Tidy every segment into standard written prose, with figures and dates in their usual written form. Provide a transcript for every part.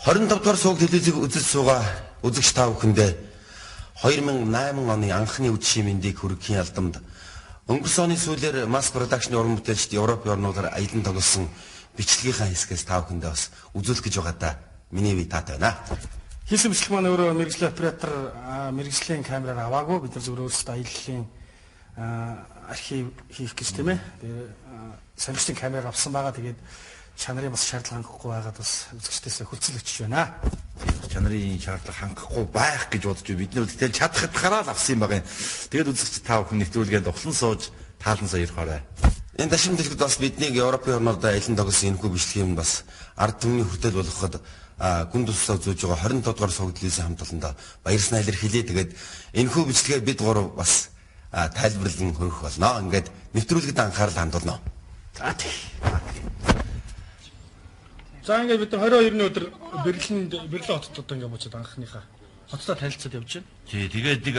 25 дугаар сууг телевизийг үзэж суугаа үзэгч та бүхэндээ 2008 оны анхны үд шимэндийг хүргэхийн алдамд өнгөрсөн оны сүүлээр масс продакшны уран бүтээлчд Европын орнуудаар аялан тоглосон бичлэгийнхаа хэсгээс та бүхэндээ бас үзүүлэх гэж байгаадаа миний бие таатай байна. Хийсэн бичлэг маань өөрөө мэрэгжлийн оператор мэрэгжлийн камераар аваагүй, бид нар зөвхөн өөрсдөө аяллалын архив хийх гэж тийм ээ. Тэгээ самжтын камераар авсан байгаа. Тэгээд чанарын бас шаардлага хангахгүй байгаад бас үзэгчдээс хүлцэл өчөж байна. Чанарын шаардлага хангахгүй байх гэж бодож бид нар тэгэл чадхад хараад авсан юм байгаа юм. Тэгээд үзэгч та бүхэн нэвтрүүлгээд углан сууж таалансаа ярихаарай. Энэ дашин дэлгэд бас биднийг Европын орнуудад аялан тоглосон энэхүү бичлэгийн бас ард түмний хүртэл болгоход гүн тусаа зөөж байгаа 25 дугаар сууг телевизийн хамт олондоо баярснаа илэрхийлээ. Тэгээд энэхүү бичлэгээ бид гурав бас тайлбарлан хөрөх болно. Ингээд нэвтрүүлгэд анхаарал хандуулно. За тийм. За ингээд бид нар 22-ны өдөр Берлин хотод одоо ингээд буцаад анхныхаа хоттой танилцаад явж байна. Тий, тэгээд нэг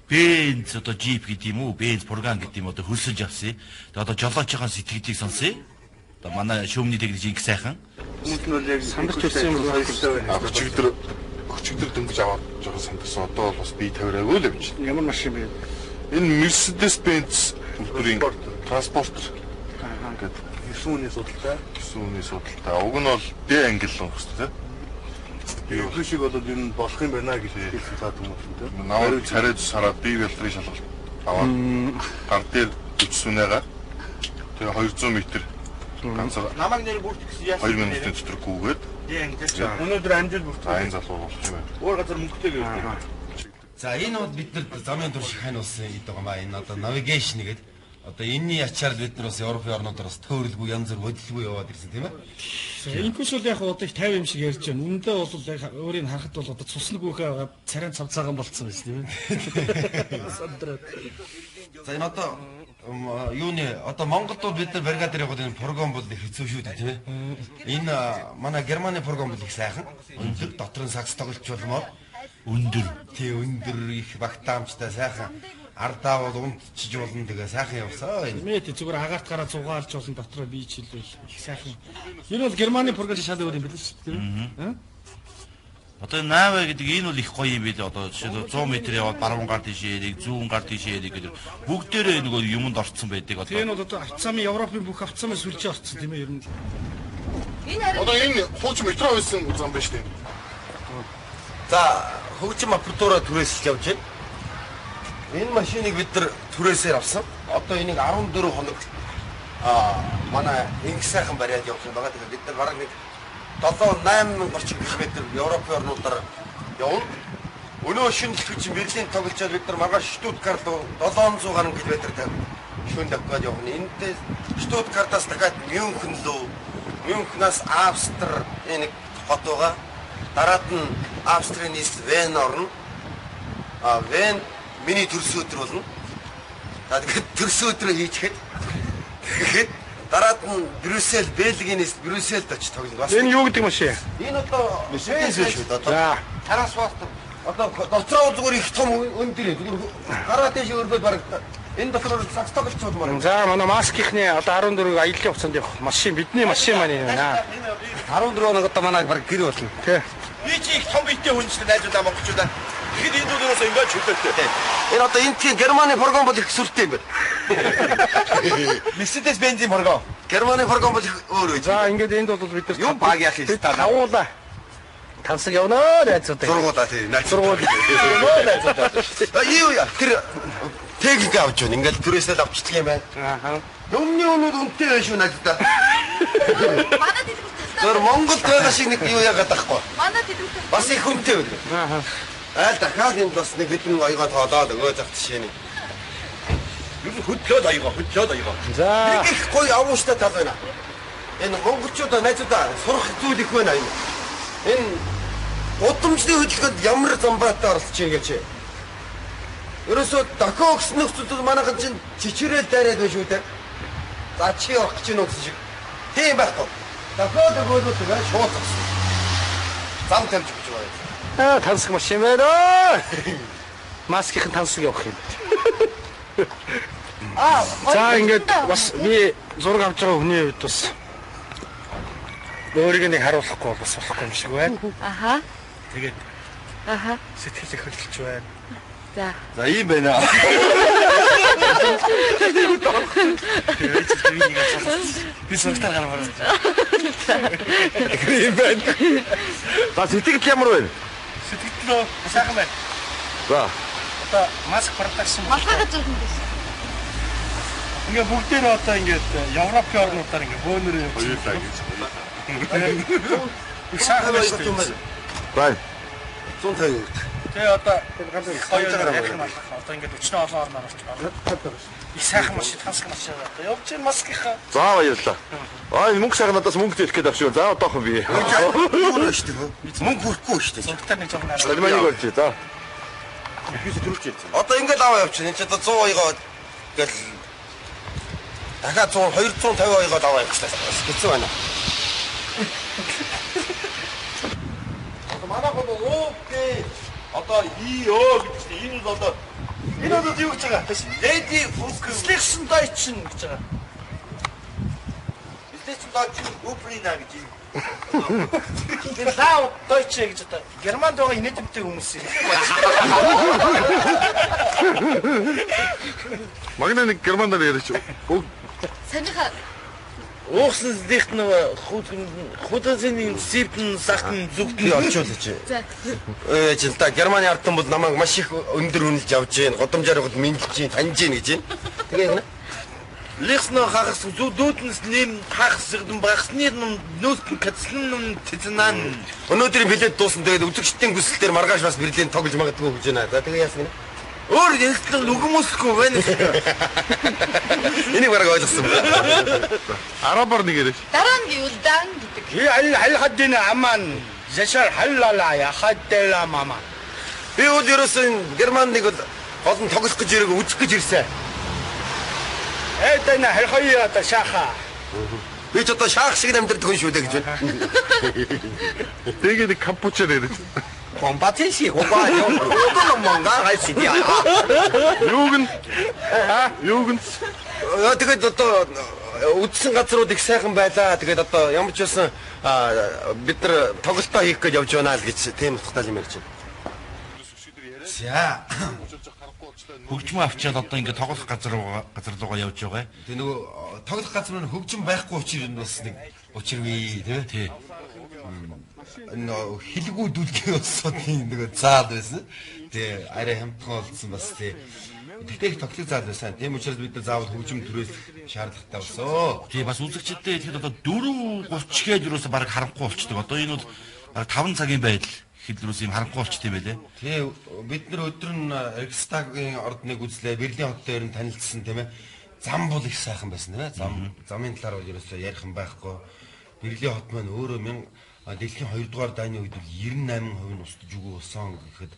Бенц одоо Jeep гэдэг юм уу, Бенц Пурган гэдэг юм одоо хөлсөж авсан. Тэгээд одоо жолоочийн сэтгэлийг сонсъё. Одоо манай шөөмний техник их сайхан. Хүмүүс нь бол яг сандарч ирсэн юм байна. Өчигдөр дөнгөж аваад жоохон сандарсан. Одоо бол бас бие тавираагүй л юм чинь. Ямар машин бэ? Энэ Mercedes-Benz бүрийн транспортер. Ингээд 9 үний судалтай. 9 үний судалтай. Уг нь бол Д англи л байх шүү дээ. Юу шиг болоод энэ болох юм байна гэж хэлсэн цаад хүмүүс үү? Намайг царайж сараад бие бэлтрийн шалгалт аваад гар дээр 40 үнэгаа. Тэгээ 200 м ганцаар Намайг нэр бүрт гэсэн яасан. 2 минутын дотор гүгээд. Өнөөдөр амжилт бүрт. За энэ залуу болох юм байна. Өөр газар мөнгөтэй гэв. За энэ бол бид нар замын турш хань болсон гэдэг юм аа. Энэ одоо навигашн гэдэг. Одоо энэний ачаар бид нар бас Европын орнуудаар бас төөрөлгүй янз бүр хөдөлгөө яваад ирсэн тийм ээ. Энэхүүс бол яг одоо их 50 юм шиг ярьж байна. Үндэ бол яг өөрийг харахад бол одоо цуснаг үхээ царайн цавцаагаан болцсон байсан тийм ээ. За энэ одоо юуны одоо Монголд бол бид нар бригадэр яваад энэ програм бол их хэцүү шүү дээ тийм ээ. Энэ манай Германы програм бол их сайхан. Өндөр дотор нь сакс тоглож болмоор өндөр тий өндөр их багтаамжтай сайхан ардаа бол унтчиж болно тэгээ сайхан явсаа. Мэт зүгээр агаарт гараа зугаалж болно дотроо бие чилвэл их сайхан. Энэ бол Германы програм шал өөр юм биш үү тийм ээ. Одоо Наваа гэдэг энэ бол их гоё юм билээ. Одоо жишээ 100 м яваад баруун гар тийшээ яриг, зүүн гар тийшээ яриг гэдэг бүгдээрээ нөгөө юмд орцсон байдаг одоо. Энэ бол одоо авцаамын Европын бүх авцаамын сүлжээ орцсон тийм ээ ер нь. Одоо энэ хууч метро байсан зам байна шүү дээ. За хөгжим аппаратура түрээсэлж явж байна. Энэ машиныг бид нар түрээсээр авсан. Одоо энийг 14 хоног манай инх сайхан бариад явуулсан байгаа. Тэгэхээр бид нар бараг нэг 7-8 орчим километр Европын орнуудаар явна. Өнөө шөнө дэлгэж Берлин тоглолцоод бид нар маргааш Штутгарт 700 гаруй километр шөнө давхад явна. Энэтэй Штутгартаас дахиад Мюнхен рүү, Мюнхнаас Австри энэ хот байгаа. Дараад нь Австрийн нийслэл Вен орно. Вен миний төрсөн өдөр болно. За тэгээд төрсөн өдрөө хийчихэд дараад нь Брюссел, Бельгийн нийслэл Брюсселд очиж тоглоно. Энэ юу гэдэг машин? Энэ одоо Mercedes шүү дээ. За Транспортер. Одоо дотроо зүгээр их том өндөр. Гараа дэш өргөд бараг энэ дотор сакс тоглож болмоор. За манай маскийнхны одоо 14 аяллаа хугацаанд явах машин бидний машин маань юм байна. 14 хоног одоо манай бараг гэр болно. Тий. Би чи их том биетэй хүн ч найзуудаа монголчуудаа. Тэгэхэд энэ дөрөөс ингэж хөлөөтэй. Энэ одоо энтхийн Германы програм бол их сүртэй юм байна. Mercedes-Benz програм. Германы програм бол их өөр үү. За ингээд энд бол бид нар юу баг яах юм та тавуулаа. Тансаг явнаа найзуудаа. Сургуулаа тий. Сургууль. А юу яа тэр техник авч байна. Ингээл түрээсэл авчдаг юм байна. Аа. Өмнө өнөд үнэтэй байх шүү надад. Манай дэлгүүрт. Тэр Монгол байгаа шиг нэг юу яагаад тахгүй. Манай дэлгүүрт. Бас их хүнтэй байна. Аа. Айл дахиад энэ бас нэг хэдэн оёгоо тоолоод өгөө зах жишээний. Юу хөдлөөд аяга. За. Нэг их гоё авууштай тал байна. Энэ монголчуудаа найзуудаа сурах зүйл их байна энэ. Энэ удамжны хөдөлгөөнд ямар замбаатай оролцож байгаа гэж. Ерөөсөө дохио өгсөн нөхцөлд манайхан чинь чичрээл дайраад байна шүү дээ. За чи явах гэж нүгсэн шиг. Тийм байхгүй. Дохио өгөөлөө тэгээ шууд зогсон. Зам тавьж өгч байгаа. Тансаг машин байна. Маскийн тансаг явах юм. За ингээд бас би зураг авч байгаа хүний хувьд бас өөрийг нэг харуулахгүй бол бас болохгүй юм шиг байна. Аха. Тэгээд Аха. сэтгэл их хөдлөж байна. За. За ийм байна. Би суртал гаргавар. Ийм байна. За сэтгэл ямар байна? Сэтгэл сайхан байна. За. Одоо маск продакшн Малгайгаа зүүн дэс. ингээ бүгдээр одоо ингээд Европын орнуудаар ингээ бөөнөр явж Хоёулаа гэж. их сайхан байна шүү дээ. Бай. 150 өгд. Тэгээ одоо хоёр ярих юм байна. Одоо ингээд 40 олон орноор орж байгаа. Их сайхан машин, тансаг машин одоо явж байна маскийнхаа. За баярлаа. Энэ мөнгө сайхан надаас мөнгө төлөх гээд авчих. За одоохон би. Юу шүү дээ. Мөнгө хүрхгүй шүү дээ. Зургатаар нэг жоохон арай. Салманыг олж. За. Одоо ингээд аваа явчихна. Энд ч одоо 100-ыг гэл дахиад 100 250-ыг аваа явчихлаа. Хэцүү байна. Одоо манай хол окей. Одоо ИО гэдэг чинь энэ бол одоо энэ одоо юу гэж байгаа? Леди Слихсэн дайчин гэж байгаа. Леди дайчин Украина гэж юм. Тэр лав дойче гэж одоо Германд байгаа инээдэмтэй хүмүүс юм. Магна нэг германаар яриач. Санийха Уухсанлихт нөгөө худалдааны сивтэн сахтан зүгтэн Орчуулж. За. Жил та Германы ардтан бол намайг маш их өндөр үнэлж авч जैन. Годамжаар хол мэдлж जैन, таньж जैन гэж байна. Тэгээ гэнэ. лихсноо хагас зүдүүднс нэм хагас зэгдэн багсны нөөс кацлын тэцнан Өнөөдрийн билет дуусна. Тэгээд үзэгчдийн хүсэлтээр маргааш бас Берлин тоглож магадгүй гэж байна. За тэгээ яасан гэнэ. өөр энэслэг нүгмөсгүй байна. Энийг бараг ойлгосон. Арабаар нэг яриач. Дараа нь гэвэл дан гэдэг. халхадын аман зашар халлала яхадла мама. Би бол ерөөсөн Германд нэг бол олон тоглох гэж ирэг үзэх гэж ирсэн. Эдэнэ халхая та шаха. Би ч одоо шаах шиг амьдэрдэг хүн шүү дээ гэж байна. Тэгээд кампучаар яриач. Компатенси гоо юу монга хайсиди. Юуг нь Тэгээд одоо үдсэн газрууд их сайхан байлаа. Тэгээд одоо ямар ч байсан бид нар тоглолтоо хийх гэж явж байна л гэж тийм утгатай юм ярьж байна. За. Хөгжмөө авчаад одоо ингээд тоглох газар руугаа явж байгаа. Тэгээ нөгөө тоглох газар нь хөгжим байхгүй учраас энэ бас нэг учиргүй тий. Энэ хилгүү дүлгийн усуудын нөгөө заал байсан. Тэгээ арай хамтхан болсон бас тий. Тэгтээ их тоглох заал байсан. Тийм учраас бид нар заавал хөгжим төрөөсөх шаардлагатай болсон. Тий бас үзэгчдээ тэгэхэд одоо 4:30 гээд юусаа баг харанхуй болчдөг. Одоо энэ бол баг 5 цагийн байдал хэлрүүс юм харанхуй болчт юм байлээ. Тий бид нар өдөр нь Рейхстагийн ордныг үзлээ. Берлин хот дээр нь танилцсан тийм ээ. Зам бол их сайхан байсан тийм ээ. Замын талаар бол ерөөсөө ярих юм байхгүй. Берлин хот маань өөрөө дэлхийн 2 дугаар дайны үед 98% нь устж өгөө болсон гэхэд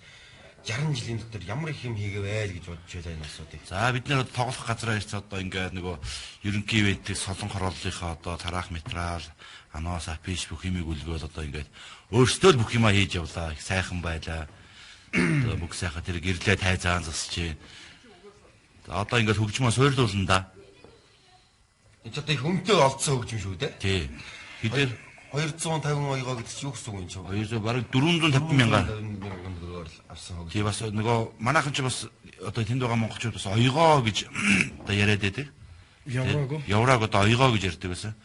60 жилийн дотор ямар их юм хийгээвэ гэж бодож байлаа энэ асуудыг. За бид нэр тоглох газраа ирсэн одоо ингээд нөгөө ерөнхий ивэнтийг солон хорооллынхаа одоо тараах материал, анонс, афиш бүх юмыг үлгээл одоо ингээд өөрсдөө л бүх юмаа хийж явлаа. Их сайхан байлаа. Одоо бүх сайхан тэр гэрлээ тайзаан засчээ. Одоо ингээд хөгжмөө суйрлуулна да. Энэ ч одоо их өмтөө олдсон хөгжим шүү дээ. Тий. Хэдэр 250 оёгоо гэдэг чинь юу гэсэн үг юм чинь? 200 бараг 450 мянган. төгрөгөөр авсан хөгжим. Тий бас нөгөө манайхан ч бас одоо тэнд байгаа монголчууд бас оёгоо гэж одоо яриад байдаг. Яваагүй. Яврааг одоо оёгоо гэж ярьдаг байсан.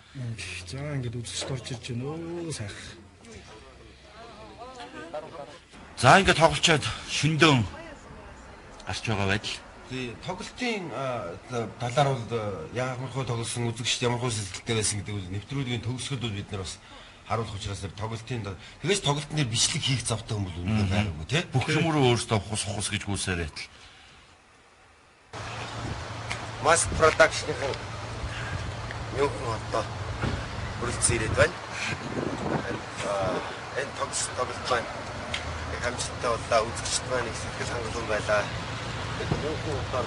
За ингээд үзэж орж ирж байна. Өө сайхан. За ингээд тоглолцоод шүндөн гарч байгаа байдал. Тий тоглолтын талаар бол яамархуу тоглосон үзэгчд ямархуу сэтгэлтэй байсан гэдэг үл нэвтрүүлгийн төгсгөл бол бид нар бас харуулах учраас тоглолтын тэгээс тоглолтын дээр бичлэг хийх завтай хүмүүс үнэхээр байгаагүй тий. Бүх юм руу өөрсдөө ухус гэж гүйсээр байтал. Mask production-ийн мөнгө одоо хүрэлцэн ирээд байна. Энэ тоглолт маань хамттай боллоо үзэгчд маань их сэтгэл хангалуун байлаа. Мөнгө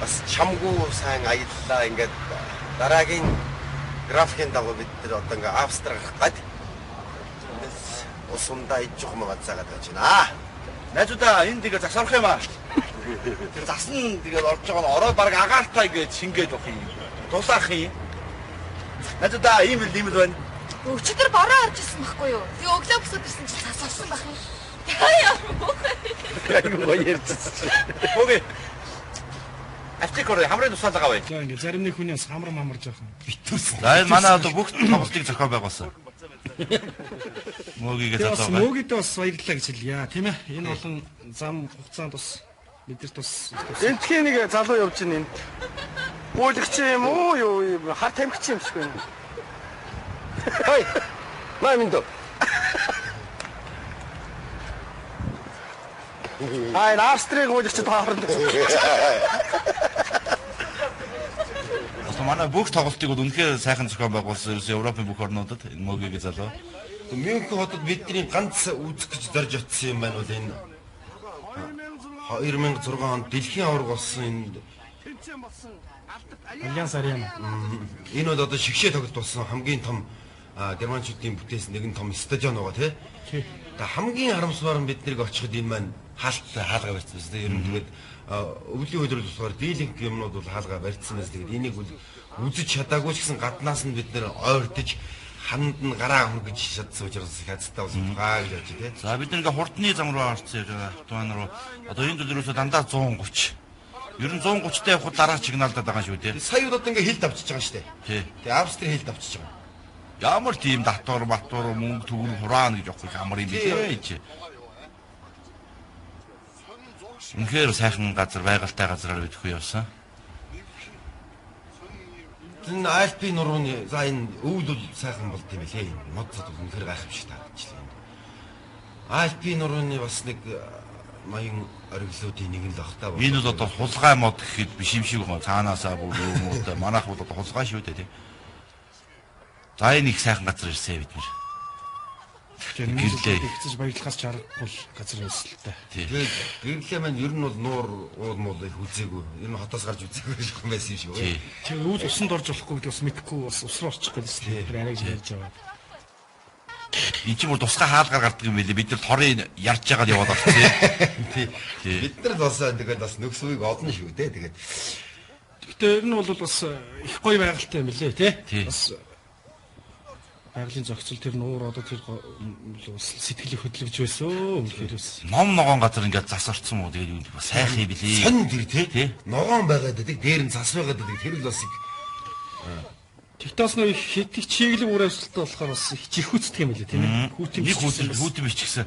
бас чамгүй сайн аяллаа ингээд дараагийн графикийн дагуу бид нар одоо ингээд абстракт гад усундаа иж жоох мага цагаад байж байна. Найзуудаа энэ тэгээ засарах юм аа. Тэр засна тэгээ орж байгаа нь орой баг агаартай гэж шингээд өгөх юм. Тусаах юм. Найзуудаа ийм л байна. Өчигдөр бороо орж ирсэн байхгүй юу? Тэгээ өглөө босоод ирсэн чинь цас олсон байх юм. Яа. Айгуу гоё ярьчихсан. Мөг. Ачикороо хамрын тусаалгаа бай. За ингээ зарим нэг хүний бас хамар жоохон битүүс. За энэ манай одоо бүх тоглолтыг зохион байгуулсан. Мөгийг бас залуугаа. мөгөд бас баярлалаа гэж хэлье. Тийм ээ. Энэ олон зам хугацаанд бас бидэрт бас энтхийн нэг залуу явж байна энэ. Буулагч юм уу юу хар тамхич юм шиг байна. Хай. Маминдо. Аа энэ Австрийг буулагч таахард. Одоо манай бүх тоглолтыг бол үнэхээр сайхан зохион байгуулсан. Ерөөс Европын бүх орнуудад энэ мөгийг залуу. Мюнхен хотод бидний ганц үзэх гэж зорж очсон юм байна бол энэ 2006 онд дэлхийн аварга болсон энэ Альянс Арена. Энэ бол одоо шигшээ тоглолт болсон хамгийн том германчуудын бүтээс нэгэн том стадион байгаа тий. Тэгээ хамгийн харамсалтай нь бид нэрийг очиход энэ маань хаалттай хаалга барьсан биз дээ. Ер нь тэгээд өвлийн хөдрөл болохоор дийлэнх юмнууд бол хаалга барьсан биз. Тэгээд энийг бол үзэж чадаагүй ч гэсэн гаднаас нь бид нэр ойртож ханд нь гараа хөргөж чадсан учраас их хацтай болсон байгаа гэж бодчих тий. За бид нэг хурдны зам руу орсон явж байгаа. Автоман руу. Одоо энэ төлөвөөсөө дандаа 130. Ер нь 130-тай явхад дараа сигналдаад байгаа шүү дээ. Сая удаад ингээ хилд авчиж байгаа шүү дээ. Тий. Тэгээ Австри хилд авчиж байгаа. Ямар тийм татвар мөнгө төгрөг хураана гэж явах ямар юм бэ чи. Үнэхээр сайхан газар байгальтай газараар бидэхгүй явсан. Энэ Альпийн нурууны за энэ өвөл бол сайхан болд юм билээ. Модцод бол үнэхээр гайхамшигтай таалагдчихлаа. Альпийн нурууны бас нэг маягийн ориглуудын нэг л багтаа байна. Энэ бол одоо хулгай мод гэхэд биш юм шиг байна. Цаанаасаа бүр юм уу та манайх бол одоо хулгай шүү дээ тийм. За энэ их сайхан газар ирсэн бид нэр. Гэрлээ. Ихцэж баярлахаас ч аргагүй газар байсан л та. Тэгээд гэрлээ маань ер нь бол нуур уул муул их үзээгүй. Ер нь хотоос гарч үзээгүй юм байсан юм шиг байна. Тэг өвөл усанд орж болохгүй гэдэг бас мэдэхгүй бас ус руу орчих гэсэн. Тэр арайг ярьж байгаа. Энд чинь бүр тусгай хаалгаар гардаг юм билээ. Бид нар торын ярьж байгаа л яваад байна тийм. Бид нар бас тэгээд бас нөхсвийг олно шүү дээ. Тэгээд гэтээ ер нь бол бас их гоё байгальтай юм билээ тий. Бас байгалийн зохицол тэр нуур одоо тэр сэтгэлийг хөдөлгөж байсан үнэхээр бас ном ногоон газар ингээд зас орцсон мó тэгээд юу бас сайхан билээ. сонь тэр тий. Ногоон байгаад байдаг. Дээр нь цас байгаад байдаг. Тэр л бас их тэгтээс нөө хитэг чиглэг үр амьсгалтай болохоор бас их чихүүцдэг юм билээ тийм ээ. Хүүтэн биш гэсэн.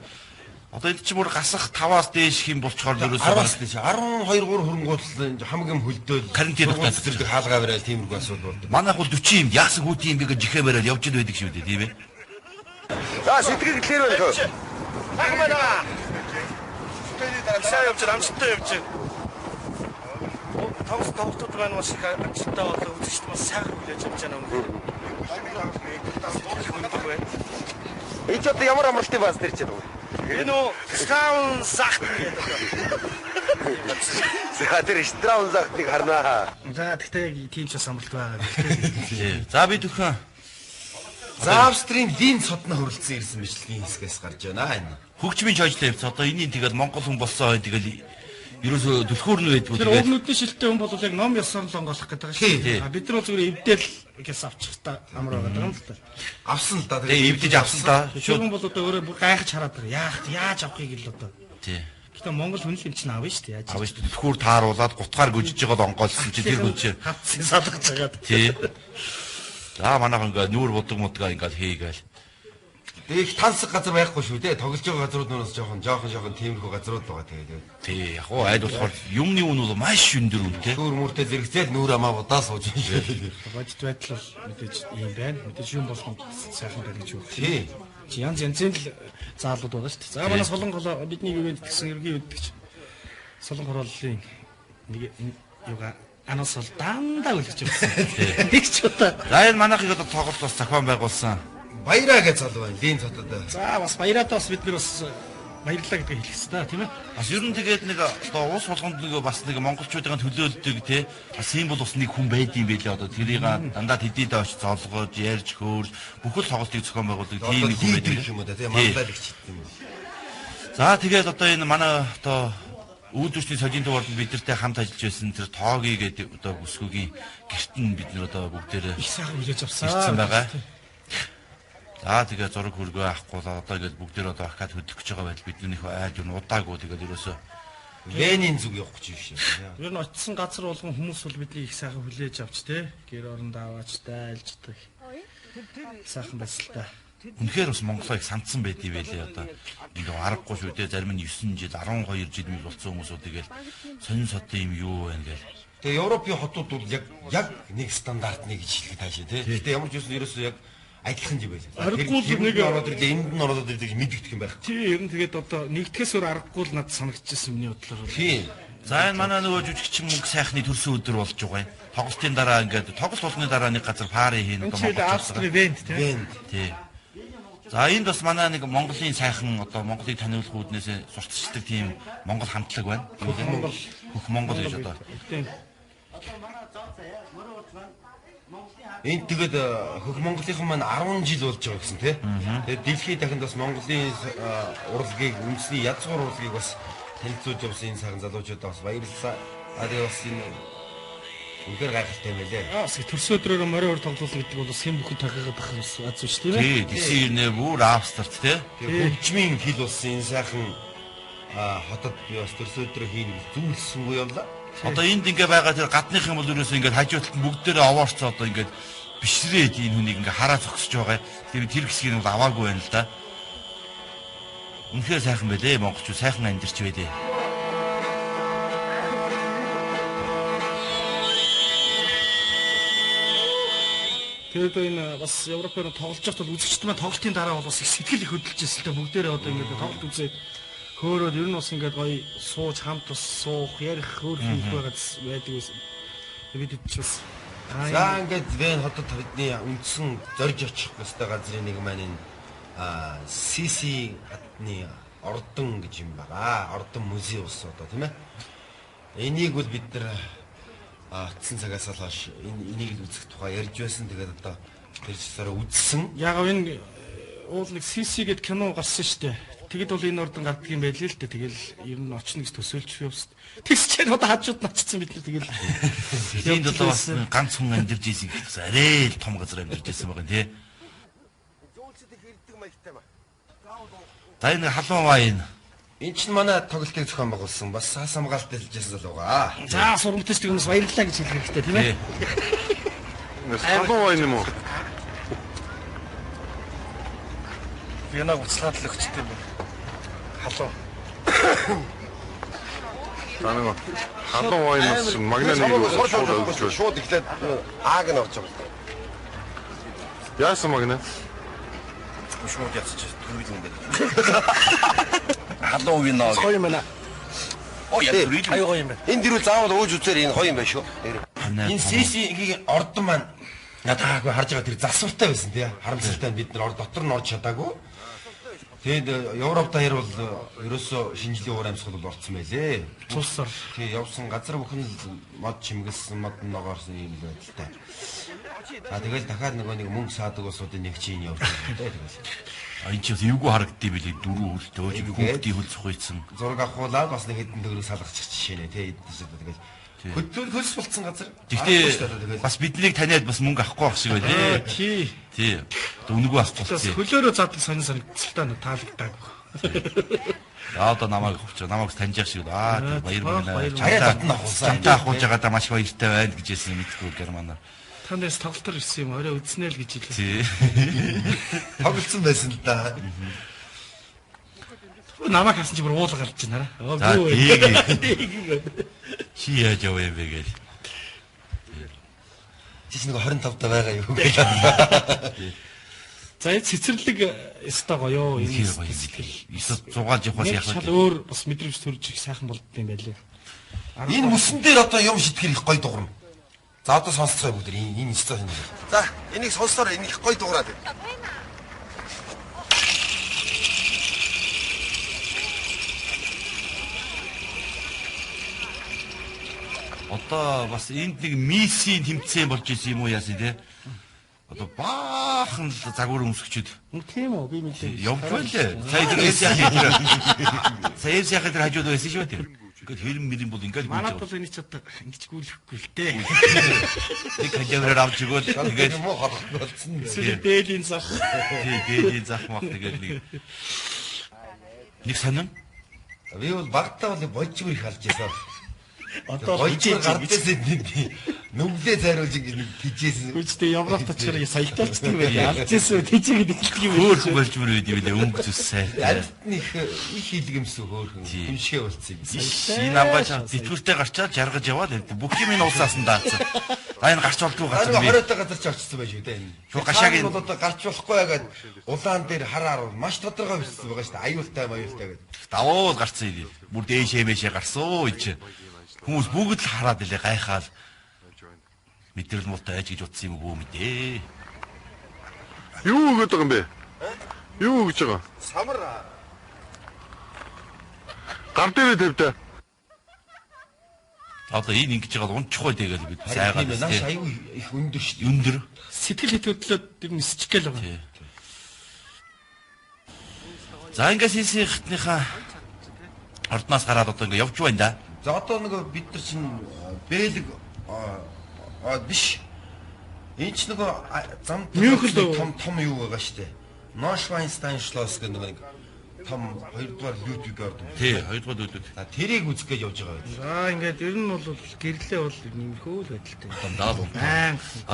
Одоо энэ чинь бүр гасах 5-аас дээш хэм болчоор ерөөсөө 10-аас дээш 12 3 хөрөнгөөл хамаг юм хөлдөөл карантин тогтоод зэрэг хаалгаа барайл тиймэрхүү асуудал болдог. Манайх бол 40 юм яасан хүүтэн юм бэ гэж жихээ барайл явж ил байдаг шүү дээ тийм ээ. За сэтгэл гэлээр байна. Ахмадаа. Сайн явж амстай явж. Тоглолтууд байна маш их амстай болоо үзэгчд бас сайхан хүлээж авч байна үнэхээр. Энд ч одоо ямар амралтын бааз тэр чинь. Энэ үү Straun Sacht гэдэг. За тэр Straun Sacht-ыг харнаа. За тэгтээ яг тийм ч амралт байгаа. За бид өхөн. За Австрийн дийн цодно хөрөлдсөн ирсэн бичлэгийн хэсгээс гарч байна энэ. Хөгжмийн чойжлоо явц. Одоо энэний тэгэл Монгол хүн болсон тэгэл ерөөсөө түлхүүр нь байдгүй тэгээд тэр өвгнүүдний шилтэй хүн бол яг ном ёсоор л онгоолох гэдэг шүү. А бид нар бол зүгээр эвдэл гэс авчих та амар байгаа юм л та. Авсан л да. Тэгээ эвдэж авсан та. Шүүгэн бол одоо өөрөө бүр гайхаж хараад байгаа. Яаж авахыг л одоо. Тий. Гэтэ Монгол хүн л юм чинь авна шүү дээ. Яаж авна шүү дээ. Түлхүүр тааруулаад гутгаар гүжиж байгаа л онгоолсон чи тэр гүжээ. Хатсан салгаж байгаа. Тий. За манайх ингээ нүүр будаг мудгаа ингээл хийгээл. Их тансаг газар байхгүй шүү дээ. Тоглож байгаа газрууднаас жоохон тиймэрхүү газрууд байгаа тэгээд. Тий, яг уу айл болохоор юмны үн бол маш өндөр үнэтэй. Нүүр мөртэй зэрэгцээл нүүр амаа будаа сууж юм шиг. Бодит байдлаар мэдээж юм байна. Мэдээж юм болгоно сайхан байна гэж үү. Тий. Янз янзын л заалууд байгаа шүү дээ. За манай Солонгол бидний ивент гэсэн ерөнхий ивент Солонгос хорлолын нэг юугаа анаас бол дандаа үлгэж байна. Нэг ч удаа. За энэ манайхыг одоо тоглолт бас зохион байгуулсан. Баяраа гэж залуу байна. Дийн цотод. За бас баяраатаа бас бид нар бас баярлалаа гэдгийг хэлэх хэрэгтэй тийм ээ. Бас ер нь тэгээд нэг одоо уус болгонд нэг бас нэг монголчуудын төлөөлдөг тий бас юм бол бас нэг хүн байд юм байлээ одоо тэрийг дандаа тэдийдээ очиж золгож ярьж хөөрж бүхэл тоглолтыг зохион байгуулдаг тийм нэг хүн байдаг юм уу тий манлайлагч юм. За тэгээд одоо энэ манай одоо үүдүрчний сожийн дуурд бидэртэй хамт ажиллаж байсан тэр тооги гэдэг одоо бүсгүйгийн гэрт нь бид нар одоо бүгдээрээ их сайхан хүлээж авсан байгаа. За тэгээ зураг хөргөө авахгүй одоо ингээд бүгдээр одоо ахад хөдөх гэж байгаа байдал бидний айж удаагүй тэгээд ерөөсөө Венийн зүг явах гэж биш юм. Ер нь очисон газар болгон хүмүүс бол бидний их сайхан хүлээж авч те гэр оронд аваачтай айлждаг. Сайхан байсалтай. үнэхээр бас Монголыг сандсан байдгийг байлээ одоо ингээ аргагүй шүү дээ зарим нь 9 жил 12 жил мэл болсон хүмүүсүүд тэгэл сонин содын юм юу вэ гэл. Тэгээ Европын хотууд бол яг нэг стандартны гэж хэлэх таашаа тий. Гэтэ ямар ч юм ерөөсөө яг адилхан юм байлаа. Аргагүй нэг ороод ирлээ энд нь ороод ирлээ гэж мэддэгдэх юм байх. Тий ер нь тэгээд одоо нэгдгээс өөр аргагүй л надад санагдчихсан миний бодлоор. Тийм. За энэ манай нөгөө жүжигчин мөнгө сайхны төрсөн өдөр болж байгаа юм. Тоглолтын дараа ингээд тоглолт болгоны дараа нэг газар пари хийн одоо Монгол Австрийн Вент тий. За энд бас манай нэг Монголын сайхан одоо Монголыг таниулах үүднээс сурталчилдаг тийм Монгол хамтлаг байна. Хөх Монгол гэж одоо. Энд тэгээд хөх Монголынхан маань 10 жил болж байгаа гэсэн тий. Тэгээд дэлхийн дахинд бас Монголын урлагийг үндэсний язгуур урлагийг бас танилцуулж явсан энэ сайхан залуучуудаа бас баярлалаа. Тэгээд бас энэ үнээр гайхалтай юм байлээ. Төрсөн өдрөөр морин ор тоглуулна гэдэг бол хэн бүхэн тахигаад байх юм аз биш тийм Тий, ээ. DC нэ бүр Австрт тий. Тэгээд хөгжмийн хил болсон энэ сайхан хотод би бас төрсөн өдрөө хийнэ гэж зүйлсэнгүй явлаа. Одоо энд ингээ байгаа тэр гадных юм бол ерөөсөө ингээ хажууталд бүгдээрээ овоорцоо одоо ингээ бишрээд энэ хүнийг ингээ хараа зогсож байгаа. Тэр хэсгийг нь бол аваагүй байна л да. Үнэхээр сайхан байлээ монголчууд сайхан амьдарч байлээ. Тэгээд энэ бас Европоор тоглож байхад бол үзэгчд маань тоглолтын дараа бол бас их сэтгэл их хөдөлж байсан л да бүгдээрээ одоо ингээд тоглолт үзээд хөөрөөд ер нь бас ингээд гоё сууж хамт бас суух ярих хөөрхөн их байгаад байдаг байсан. Бид ч бас За ингээд Вен хотод бидний үндсэн зорж очих ёстой газрын нэг маань энэ CC хатны ордон гэж юм байгаа. Ордон музей ус одоо тийм ээ. Энийг бол бид нар атсан цагаас л хойш энийг л үзэх тухай ярьж байсан. Тэгээд одоо тэр чисээрээ үзсэн. яг энэ уул нэг CC гэд кино гарсан шүү дээ. Тэгэд бол энэ ордон гардаг юм байлээ л дээ. Тэгэл ер нь очно гэж төсөөлж явсан. Тэгс чинь одоо хажууд нь очсон бид нар тэгэл. Энд одоо бас ганц хүн амьдарч ийсэн гэсэн арай л том газар амьдарч ийсэн байгаа юм тий. За энэ халуун вайн. Энд чинь манай тоглолтыг зохион байгуулсан. Бас саас хамгаалалт хэлжсэн залуугаа. За сурамтч тэгнээс баярлалаа гэж хэлэх хэрэгтэй тийм ээ. Халуун вайн юм уу? Би нэг уцлаад л өгчтэй юм. Халуун. Танаа халуун вайнаас магнаны шууд ихлээд ааг нь орж байгаа. Яасан магна? Шууд яцчих төрөл юм байна. Халуун вин наа. Гоё юм байна. Оо яа төрөл. Аюу гоё юм байна. Энэ дэрүүл заавал ууж үзээр энэ гоё юм байна шүү. Энэ CC-ийн ордон маань надаагүй харж байгаа тэр засвартай байсан тий. Харамсалтай нь бид нар дотор нь орж чадаагүй. Тэгээд Европ даяар бол ерөөсөө шинжлэх ухааны амьсгал бол орцсон байлээ. Тусаар. Тий явсан газар бүхэн мод чимгэлсэн мод ногоорсон юм л байдалтай. Тэгээд дахиад нэг мөнгө саадаг усуудын нэг чинь явж байгаа тэгээд. Энд чинь эвгүй харагддээ билээ дөрөв хөлтөө хүүхдийн хөл зохиоцсон. Зураг авахуулаад бас нэг хэдэн төгрөг салгачих жишээ нэ тий тэгээд хөлс болцсон газар. Гэхдээ бас биднийг таниад бас мөнгө авахгүй байх шиг байлээ. Тий. Тий. Үнэгүй асуулт. Хөлөөрөө задаг сонин санагдцалтай таалагддаг. За одоо намайг хувьч намайг таньж явах шиг баяр мэнэ. Арай татна авахсан. Чамтай авахулж байгаадаа маш баяртай байна гэж хэлсэн мэдгүй германаар. Танаас тоглолтор ирсэн юм орой үзнэ л гэж хэлээ. Тий. Тоглолцсон байсан л да. Намайг хасан чи бүр уулга гарч байна хараа. За тий. Чи яаж яваа юм бэ гэж. Чи нэг 25 та байгаа юу гэж. За энэ цэцэрлэг өстой гоё юу Энэ сэтгэл. Эсвэл зугаалж явах яах вэ? Шал өөр бас мэдрэмж төрж их сайхан болдсон юм байлээ. Энэ мөсөн дээр одоо юм шитгэр их гоё дуурна. За одоо сонсцгоо бүгд энэ стил. За энийг сонссоор энэ их гоё дуураад. Одоо бас энд нэг миссийн тэмцээн болж исэн юм уу яасан тий? Одоо баахан л загвар өмсгчүүд. Тийм үү би мэдээ. Явж байлээ. Сая тэр эсяхи. Сая эсяхи тэр хажууд байсан шүү дээ. Ингээд хэрэм мэрийн бол ингээд Манайд бол энэ ч одоо ингэж гүйлэхгүй л дээ. Тэг камераар авч өгөөл тэгээд муу холох болсон. Эсвэл дээлийн зах. тий дээдийн зах мах тэгээд нэг сонин. Би бол багтаа бол болжгүй их алж ясаа. Одоо Болжгүй гардаас нүглээ зайруулж ингэ тийжсэн. Үстэй Европт очихоор саялтaalцдаг байх. Алж ирсэн тийжээд ихдэг юм. Хөөх болж мөр үед юм лээ өнгө зүссээ. Альтны их хилгэмсүү хөөхөн хүншээ болцсон юм. Энэ амгаач зэтгүүртэй гарчаад жаргаж яваад бүх юм энэ улсаас нь даацсан. За энэ гарч болдгоо газар би. Хоройтой газар ч очсон байж үү дээ энэ. Гашаагийн бол одоо гарч болохгүй байгаад улаан дээр хараар маш тодорхой бичсэн байгаа шүү дээ. Аюултай гэдэг. давуу гарцсан юм. Бүр дээшээ мэшээ гарсан энэ. Хүмүүс бүгд л хараад илээ гайхаад мэдрэл муутай айж гэж утсан юм уу мэдээ. Юу өгöd байгаа юм бэ? Юу өгж байгаа? Самар Гар дээр тавьдаа. Одоо энэ ингэж байгаа унчихгүй тэгэл бид сайгаад нааш аюу их өндөр шүү дээ. өндөр. Сэтгэл хөдлөлөд тэр нисчих гээл байгаа. За ингээс хийсийнхнийхаа ордноос гараад одоо ингэ явж байна да. За одоо нөгөө бид нар чинь бэлэг биш. Энэ ч нөгөө зам том юу байгаа шүү дээ. Neuschwanstein Schloss гэдэг нэг том 2-р Людвиг ордон. Тий, 2-р Людвиг. За тэрийг үзэх гэж явж байгаа байх. За ингээд ер нь бол гэрлээ бол нэмхүү л байдалтай. Дандаа бол.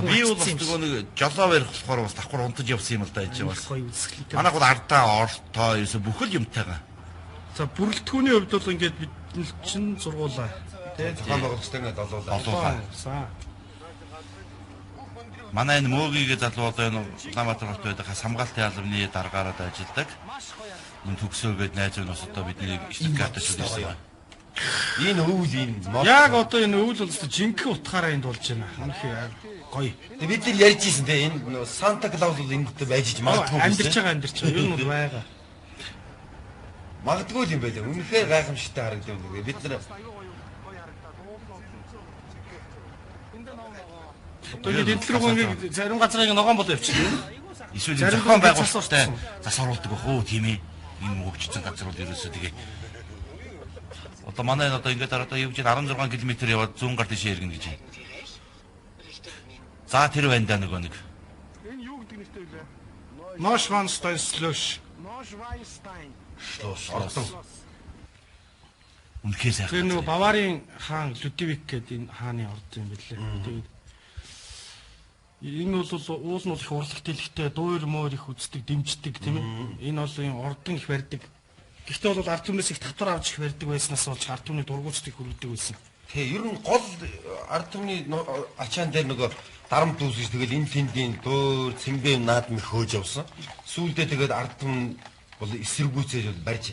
Би бол бас нөгөө нэг жолоо барих болохоор бас давхар унтаж явсан юм л да энэ чинь бас. Гоё үзэсгэлэнтэй. Манайх бол ардаа ортой ерөөсө бүхэл юмтайгаа. За бүрэлдэхүүний хувьд бол ингээд бид чинь зургуулаа. Тэ зохион байгуулагчтай ингээд олуулаа. За. Манай энэ мөөгийн залуу одоо энэ Улаанбаатар хотод байдаг хамгаалтын албаны даргаараад ажилладаг. Мөн төгсөөгөөд найз нөхөс одоо бидний Штутгартад шүлжсэн. Энэ өвөл энэ Яг одоо энэ өвөл бол жинхэнэ утгаараа энд болж байна. Үнэхээр гоё. бид нар ярьж ийсэн те энэ Санта Клаус бол энд байж магадгүй. Амьдарч байгаа. Ер нь бол байгаа. Магадгүй юм байлаа. Үнэхээр гайхамшигтай харагдав. Бид нар Одоо ингэ тэнцлэргүй зарим газрыг ногоон болоо явчихлаа. Эсвэл зохион байгуулалттай засварлдаг бах уу тийм ээ. Энэ хөгжсөн газар бол ерөөсөө тэгээ. Одоо манай одоо ингээд одоо явж 16 км яваад зүүн гар дэше иргэн гэж. За тэр байна да нөгөө нэг. Энэ юу гэдэг нэртэй вэ? Neuschwanstein Schloss. Үнэхээр сайхан. Тэр нөгөө Баварын хаан Людвиг гэдэг энэ хааны ордон юм билээ. Тэгээд энэ бол уул нь их урлагтай дэлхтэй дуур муур их үздэг, дэмждэг тийм ээ. Энэ бол энэ ордон их барьдаг. Гэхдээ бол ард түмнээс их татвар авч их барьдаг байснаас болж ард түмний дургуутыг хүргэдэг байсан. Тэ ер нь гол ард түмний ачаан дээр нөгөө дарамт үүсгэж тэгэл энэ тэндийн дөөр цэмбэм наадам их хөөж явсан. Сүүлдээ тэгээд ард түмэн бол эсэргүүцээж бол барьж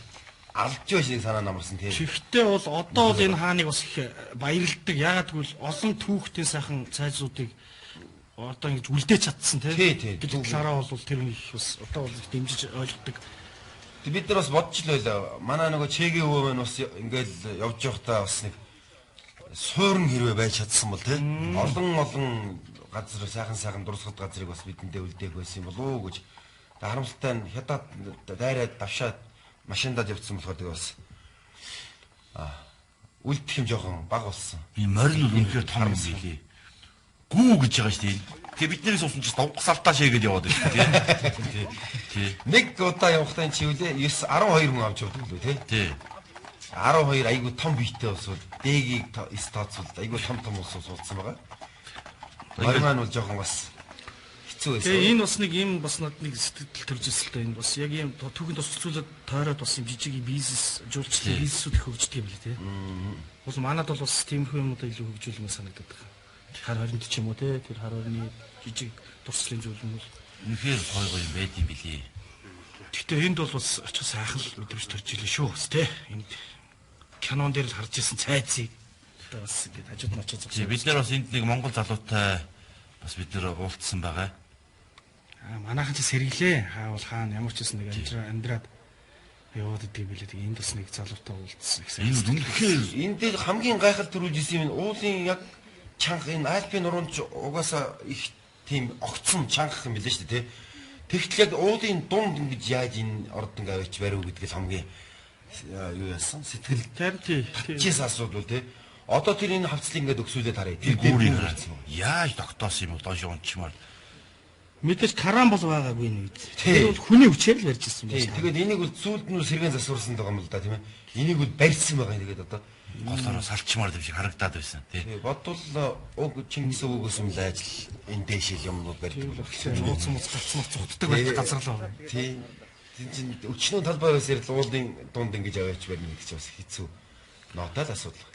алж байж нэг санаа намарсан тийм. Гэхдээ бол одоо бол энэ хааныг бас их баярладаг. Яагаад гэвэл олон түүхтийн сайхан цайзуудыг одоо ингэж үлдээж чадсан тийм. Тий. Талаараа бол тэр их бас одоо бол дэмжиж ойлгодог. Бид нар бас бодч л байлаа. Манай нөгөө Чегийн өвөө маань бас ингээл явж явахдаа бас нэг суурн хэрвээ байж чадсан бол тийм. Олон газар сайхан дурсгал газрыг бас бидэндээ үлдээх байсан юм болов уу гэж харамсалтай нь хятад дайраад давшаад машиндаад явцсан болохоор тэгээ бас үлдэх юм жоохон бага болсон. Энэ морин бол үнэхээр том юм билий. Гүү гэж байгаа шүү дээ. Тэгээ биднээс уусан чинь давгсалтаа шээгээд яваад байна тий. Нэг удаа явахдаа чи үлээ 12 хүн авч явдаг лөө тий. 12 айгу том биетэй усууд дээгийг стацуулд айгу том усууд суудсан байгаа. Маргаан бол жоохон бас хэцүү байсан. Тэгээ энэ бас нэг юм бас нэг сэтгэл төрж ирсэлтэй энэ бас яг юм түүхэн тусалцуулаад тойроод бас юм жижиг бизнес жуулчлалын бизнесүүд их хөгждөг юм билээ тий. Бол манад бол бас тиймэрхүү юмудаа илүү хөгжүүлмээр санагдаад байна. Хар хоринд ч юм уу те тэр хар хорины жижиг туршлын зүйл юм бол үнэхээр гоё юм байд юм билий. Гэхдээ энд бол бас очих сайхан л өдрөж төрж илээ шүү те. Энд кинон дээр л харж ирсэн цайцыг одоо бас ингэ хажууд нь очиж байгаа. Бид нар бас энд нэг монгол залуутай бас бид нар уулзсан байгаа. Манайхан ч сэргэлээ. Хаавал хаана ямар ч юм нэг амьдраад яваад идэв билээ. Тэгээ энд бас нэг залуутай уулзсан. Энэ үнэхээр энэ дээр хамгийн гайхал төрүүлж исэн юм уулын яг чанга энэ Альпийн нуруунд угаасаа их тийм огцсон чанга юм билээ шүү дээ тий. Тэгтэл яг уулын дунд ингэж яаж энэ ордон аваач барив гэдгээс хамгийн юу яасан сэтгэл тий. чис асуудал тий. Одоо тэр энэ хавцлыг ингээд өгсүүлээд харъя. Тэр Гүүрийг яаж тогтоосон юм доош унчмаар. Мэдээж каран бол байгаагүй нэг. Тэр бол хүний хүчээр л барьж ирсэн юм байна. Тэгээд энийг бол зүйлд нь сэргэн засварсан байгаа юм л да тийм ээ. Энийг бол барьсан байгаа. Тэгээд одоо голоороо салчмаар юм шиг харагдаад байсан тий. Бодвол уг Чингис өгөөс юм л ажил энэ дэшил юмнууд барьж нууц гацмах цугтдаг байх газар л байна. Тий. Тин чин өчнөө талбайгаас ярил уулын дунд ингэж аваач барьна гэдэг чинь бас хэцүү. Нотал асуудал.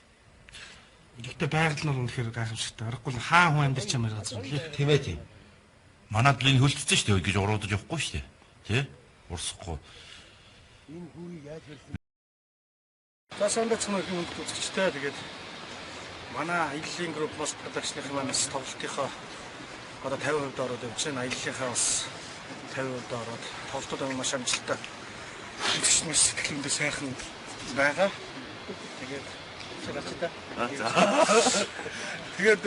Гэхдээ байгаль нь үнэхээр гайхамшигтай. Аргагүй хаан хүн амьдарч ямар газар лээ. Тийм ээ тийм. Манад л энэ хөлдсөн шүү дээ гэж уруудаж явахгүй шүү дээ. Тий? Урсахгүй. Энэ хүүрийг яаж барьсан? За сандаа цанаа хүнд үзэгчтэй тэгээд манай аяллаа групп мос продакшныхаа манаас тоглолтынхаа одоо 50% ороод явж байна. Аяллахаа бас 50% ороод тоглолтууд маш амжилттай. Үзэгчнээс сэтгэлдээ сайхан байгаа. Тэгээд тэгээд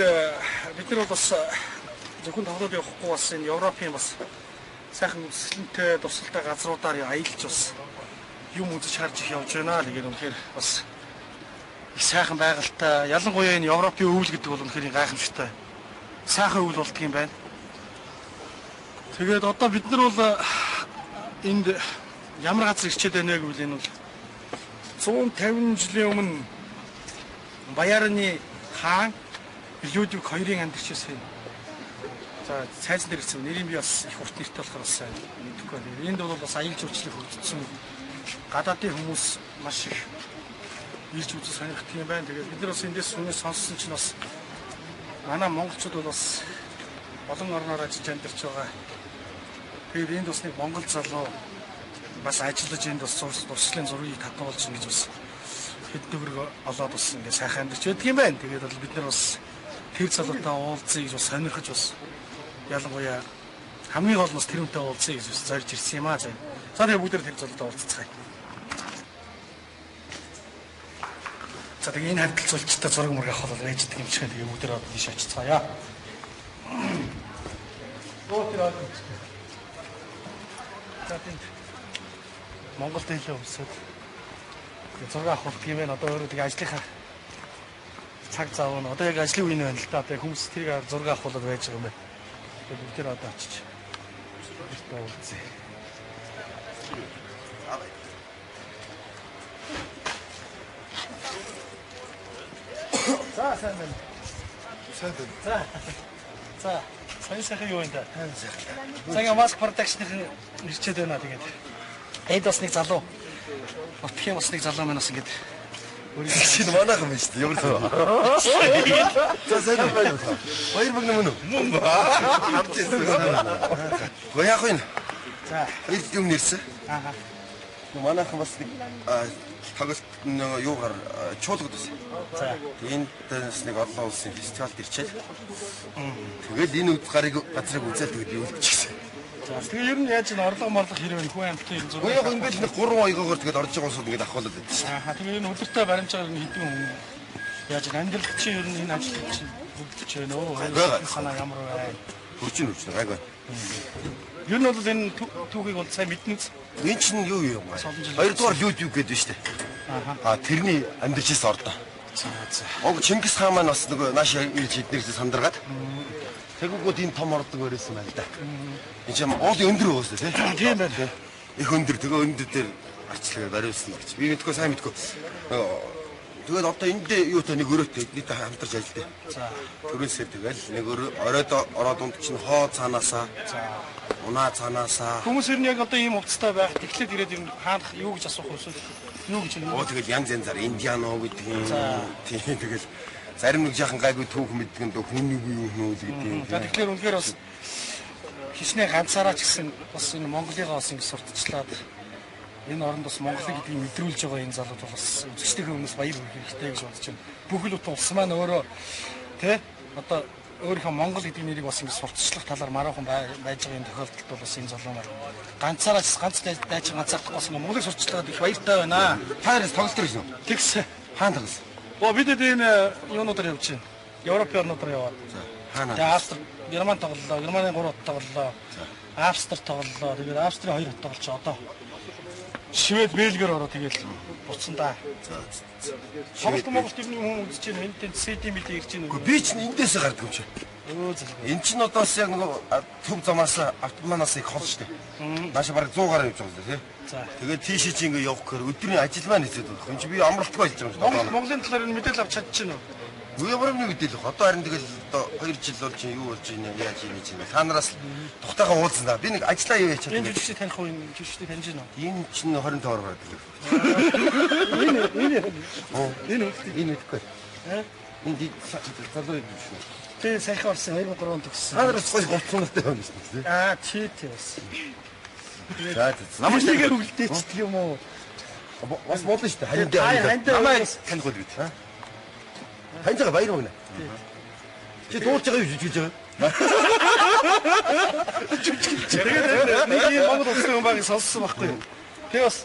бид нар бас зөвхөн тоглоод явахгүй бас энэ Европын бас сайхан үзэсгэлэнтэй тусалтай газруудаар аялж бас юм үзэж харж их явж байна. Тэгээд үнэхээр бас их сайхан байгальтай. Ялангуяа энэ Европын өвөл гэдэг бол үнэхээр гайхамшигтай. Сайхан өвөл болдго юм байна. Тэгээд одоо бид нар бол энд ямар газар ирчээд байна гэвэл энэ бол 150 жилийн өмнө Баярны хаан Людвиг 2-ын амьдарчсэн. За цайзан дээр ирсэн нэрийн би бас их урт нэртэй болохоор бас мэдэхгүй байна. Энд бол бас аялал жуулчлал хөгжсөн. Гадаадын хүмүүс маш их ирж үзэж сонирхдаг юм байна. Тэгээд бид нар бас эндээс сүнээс сонссон чинь бас манай монголчууд бол бас олон орноор ажиллаж амьдарч байгаа. Тэгээд энд бас нэг монгол залуу бас ажиллаж энд бас зуршлын зургийг татуулж ингэж бас хэд төгрөг олоод бас ингэ сайхан амьдарч байдаг юм байна. Тэгээд бол бид нар бас тэр залуутай уулзъя гэж бас сонирхож бас ялангуяа хамгийн гол нь бас тэрүүнтэй уулзъя гэж бас зорж ирсэн юм аа. За тэгээд бүгд тэр залуутай уулзцгаая. За тэгээд энэ харилцуулчтай зураг мөрөг авах бол ээждэг юм шиг тэгээд бүгд тэр тийш очицгаая. Өтөр авч. За тийм Монголд хэлээ өмсөд зураг авах юм байна. Одоо өөрөө тэгээд ажлынхаа цаг зав нь одоо яг ажлын үеийн байна л да. Тэгээд хүмүүс тэрийг зураг авах бол байж байгаа юм байна. Тэгээд бүгд тэр одоо очиж бистаа уулзъя. За сайн байна. За сайн сайхан юу энэ? Цагаан маск продакшныхын ирчээд байна тэгээд. Энд бас нэг залуу. Отх юм бас нэг залуу маань бас ингэж Шинэ манайхан байна шүү дээ. Ямар тоо. За сайн байна. Баяр мөн мөн. Мөн. Хамт ирсэн. Гояах вэ? За. Ирд юм нэрсэн. Аа. Манайхан бас нэг тоглолт юугаар чуулгад байсан. За. Энд нэг олон улсын фестивалд ирчээд. Тэгэл энэ гарыг газрыг үзэл тэгээд юу хийчихсэн. За тэгээ ер нь яаж н орлого морлох хэрэг хүн амттай ер нь зураг. Яг ингээд нэг 3 оёгоор тэгээд орж байгаа усууд ингээд авахуулаад байдаг. Аа тэгээ энэ өдөртөө баримж байгаа хэдэн хүн яаж амьдрал чинь ер нь энэ ажил чинь хөгжиж байна өө. Санаа ямар вэ? Хөгжин гайг байна. Ер нь бол энэ түүхийг бол сайн мэднэ үз. Энэ чинь юу юм бэ? Хоёрдугаар YouTube гэдэг нь шүү дээ. Аа тэрний амьдарч ирсэн ордоо. За. Уг Чингис хаан маань бас нөгөө нааш ирж эднэрээс сандаргаад тэгвэл энэ том ордог өрөөсөн байна л да. Энэ ч юм уул өндөр өөөсөө тийм байна. Их өндөр тэгээ өндөр дээр арчлагаар бариулсан гэж. Би мэдгүй сайн мэдгүй. Тэгээд одоо энд юутай нэг өрөөтэй эднийтэй хамтарч ажилладаг. За. Төрөөсөө тэгэл нэг оройд ороод унд чинь хоо цаанаасаа. За. Унаа цаанаасаа. Хүмүүс ер нь яг одоо ийм уцтай байх. Тэгэхлээр ирээд ер нь хаанах юу гэж асуух вэ? Юу гэж юм? Тэгэл янз янзаар индиано гэдэг юм. Тийм тэгэл зарим нэг жаахан гайгүй түүх мэддэг нь хүний юу нөө гэдэг. За тэгэхээр үнэхээр бас хичнээн ганцаараа ч гэсэн бас энэ Монголыгаа бас ингэ сурталчлаад энэ оронд бас Монголыг гэдгийг мэдрүүлж байгаа энэ залууд бас үзэгчдийн өмнөөс баяр хүргэх хэрэгтэй гэж бодож байна. Бүхэл бүтэн улс маань өөрөө тий одоо өөрийнхөө Монгол гэдэг нэрийг бас ингэ сурталчлах талаар мараахан байж байгаа энэ тохиолдолд бол бас энэ залуу маань ганцаараа ганц дайч ганцаардах бас Монголыг сурталчлаад их баяртай байна. Таарс тоглолт ирсэн. Тэгс хаан тоглосон. Бид энэ юунуудаар явж байна. Европын орнуудаар яваад. Хаана? Тэгээ Австри, Герман тоглолоо. Германы 3 хот тоглолоо. Австри тоглолоо. Тэгээд Австрийн 2 хот тоглолч одоо шивэд бэлгээр ороо тэгэл буцсан да. Монголд ирний хүн үзэж байна. Энд тент CD мэлээ ирж байна. Гэхдээ би ч эндээсээ гардаг юм чи. Өө зэлгээ. Эн чинь одоос яг нөгөө төв замаас автоманаас их хол штэ. Нааша бараг 100 гаруй явж байгаа тий. За. Тэгээд тийш чи ингээ явах гэхээр өдрийн ажил маань хэцээд болох. Энд чи би амралтгүй хэлж байгаа юм шиг. Монголын талаар энэ мэдээлэл авч чадчихна уу? Юу ямар нэг мэдээлэл баг. Одоо харин тэгэл одоо 2 жил бол чи юу болж байна яаж ийм чинь. Та нараас тухтайгаа уулзсан да. Би нэг ажиллаа юу яачаад. Энэ жүжигчдийг таних уу? Энэ жүжигчдийг таньж байна уу? Энэ чинь 25 гараад билээ. Энэ үтгэхгүй. Энд залуу юм шүү. Тэ сайхан орсон 2003 онд төгссөн. Та нараас гоё голцсон настай юм шүү дээ. Тий бас. За Намайг үлдээчдэг юм уу? бас болно шүү дээ. Намайг таних бол бид. Таньж байгаа баяр өгнө. Чи дуурж байгаа юу жижигж байгаа? Тэгээд нэг юм Монгол улсын хүн байгааг сонссон байхгүй юу? Тэгээ бас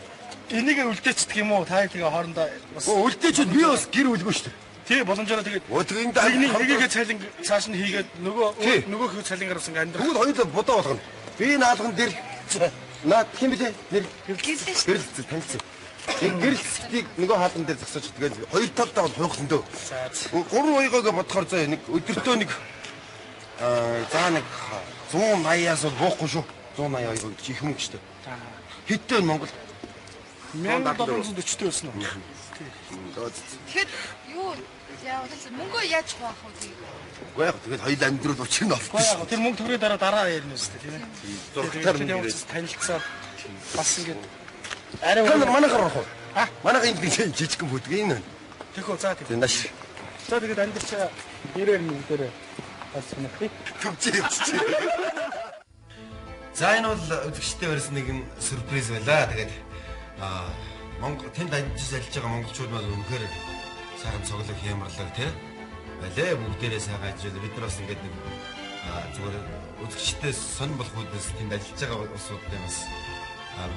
энийгээ үлдээчдэг юм уу? Та тэгээ хоорондоо бас үлдээч би бас гэр үлгөө шүү дээ. тий боломжоор тэгээд Өдгөнд нэгийг цалин цааш нь хийгээд нөгөөх цалингаар бас ингээ амьдрах. Бүгд хоёулаа будаа болгоно. Би наалган дээр наад хэм блэ? Нэр гэрэлцэл танилцсан. Гэрэлцэлтийг нөгөө хаалган дээр зогсооч тэгээд хоёр талдаа бол хуйхсан дөө. Гурван уйгаагаа бодохоор заа нэг өдөртөө нэг за нэг 180-аас буухгүй шүү. 180 уйгаа чи их мөнгө шүү дээ. Хиттэй Монгол 1740 байсан уу? Тэгэхэд юу яа мөнгөө яаж хуваах вэ? Уу яг тэгээд хоёул амьдрал учир нь олдсон шүү. Тэр мөнгө төрөө дараа ярина үстэй тийм ээ. Зургатаар танилцаад бас ингээд арай манайхаар орох уу? Манайх энд нэг жижигхэн бүдэг энэ. Тэхөө за тийм. Наш. За тэгээд амьдрчаа 90-ээр нэг дээр бас санах тий. Төвчээ. За энэ бол үзэгчтэй барьсан нэгэн сюрприз байлаа. Тэгээд Монгол тэнд ажиллаж байгаа монголчууд маань үнэхээр сайхан цоглог хямрлаг тий байлээ. Бүгдээрээ сайхан ажиллаж бид нар бас ингээд нэг зүгээр үзэгчтэй сонир болох үүднээс тэнд ажиллаж байгаа улсуудтай бас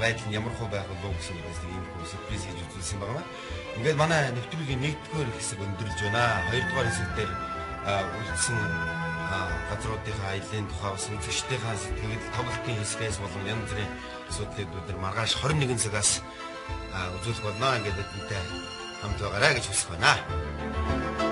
байдал нь ямар хөө байх болов уу гэсэн ийм сюрприз хийж үзүүлсэн байна. Ингээд манай нэвтрүүлгийн 1-р хэсэг өндөрлж байна. 2-р хэсэг дээр үлдсэн газруудынхаа аялын тухай бас үзэгчдийнхээ сэтгэл тоглолтын хэсгээс болон янз бүрийн асуудлыг бид нар маргааш 21 цагаас үзүүлэх болно. Ингээд бидэнтэй хамт байгаарай гэж хүсэж байна.